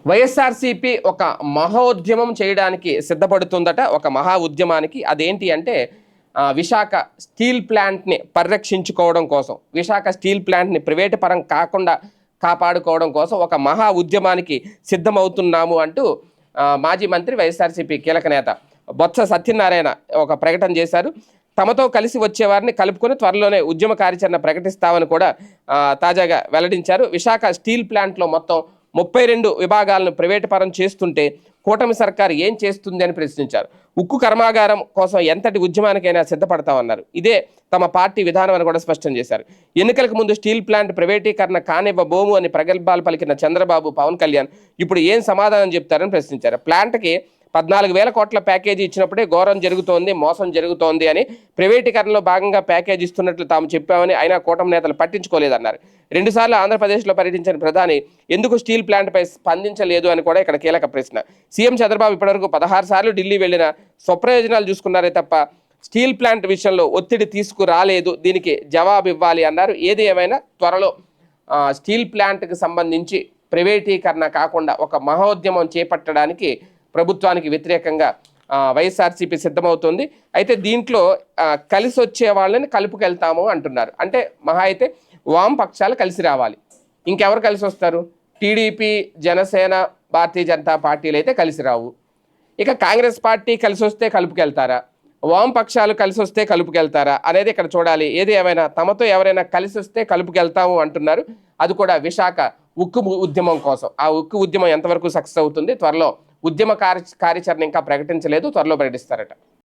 వైఎస్ఆర్సీపీ ఒక మహోద్యమం చేయడానికి సిద్ధపడుతుందట. ఒక మహా ఉద్యమానికి. అదేంటి అంటే విశాఖ స్టీల్ ప్లాంట్ని పరిరక్షించుకోవడం కోసం, విశాఖ స్టీల్ ప్లాంట్ని ప్రైవేటు పరం కాకుండా కాపాడుకోవడం కోసం ఒక మహా ఉద్యమానికి సిద్ధమవుతున్నాము అంటూ మాజీ మంత్రి వైఎస్ఆర్సీపీ కీలక నేత బొత్స సత్యనారాయణ ఒక ప్రకటన చేశారు. తమతో కలిసి వచ్చేవారిని కలుపుకొని త్వరలోనే ఉద్యమ కార్యాచరణ ప్రకటిస్తామని కూడా తాజాగా వెల్లడించారు. విశాఖ స్టీల్ ప్లాంట్లో మొత్తం 32 విభాగాలను ప్రైవేటు పరం చేస్తుంటే కూటమి సర్కారు ఏం చేస్తుంది అని ప్రశ్నించారు. ఉక్కు కర్మాగారం కోసం ఎంతటి ఉద్యమానికైనా సిద్ధపడతామన్నారు. ఇదే తమ పార్టీ విధానం అని కూడా స్పష్టం చేశారు. ఎన్నికలకు ముందు స్టీల్ ప్లాంట్ ప్రైవేటీకరణ కానివ్వబోము అని ప్రగల్భాలు పలికిన చంద్రబాబు, పవన్ కళ్యాణ్ ఇప్పుడు ఏం సమాధానం చెప్తారని ప్రశ్నించారు. ప్లాంట్కి 14,000 కోట్ల ప్యాకేజీ ఇచ్చినప్పుడే ఘోరం జరుగుతోంది, మోసం జరుగుతోంది అని, ప్రైవేటీకరణలో భాగంగా ప్యాకేజీ ఇస్తున్నట్లు తాము చెప్పామని అయినా కూటమి నేతలు పట్టించుకోలేదన్నారు. 2 సార్లు ఆంధ్రప్రదేశ్లో పర్యటించిన ప్రధాని ఎందుకు స్టీల్ ప్లాంట్పై స్పందించలేదు అని కూడా ఇక్కడ కీలక ప్రశ్న. సీఎం చంద్రబాబు ఇప్పటివరకు 16 సార్లు ఢిల్లీ వెళ్ళిన స్వప్రయోజనాలు చూసుకున్నారే తప్ప స్టీల్ ప్లాంట్ విషయంలో ఒత్తిడి తీసుకురాలేదు. దీనికి జవాబు ఇవ్వాలి అన్నారు. ఏది ఏమైనా త్వరలో స్టీల్ ప్లాంట్కి సంబంధించి ప్రైవేటీకరణ కాకుండా ఒక మహోద్యమం చేపట్టడానికి ప్రభుత్వానికి వ్యతిరేకంగా వైఎస్ఆర్సీపీ సిద్ధమవుతుంది. అయితే దీంట్లో కలిసి వచ్చే వాళ్ళని కలుపుకెళ్తాము అంటున్నారు. అంటే మహా అయితే వామపక్షాలు కలిసి రావాలి. ఇంకెవరు కలిసి వస్తారు? టీడీపీ, జనసేన, భారతీయ జనతా పార్టీలు అయితే కలిసి రావు. ఇక కాంగ్రెస్ పార్టీ కలిసి వస్తే కలుపుకెళ్తారా, వామపక్షాలు కలిసి వస్తే కలుపుకెళ్తారా అనేది ఇక్కడ చూడాలి. ఏది ఏమైనా తమతో ఎవరైనా కలిసి వస్తే కలుపుకెళ్తాము అంటున్నారు. అది కూడా విశాఖ ఉక్కు ఉద్యమం కోసం. ఆ ఉక్కు ఉద్యమం ఎంతవరకు సక్సెస్ అవుతుంది? త్వరలో ఉద్యమ కార్యాచరణ ఇంకా ప్రకటించలేదు, త్వరలో ప్రకటిస్తారట.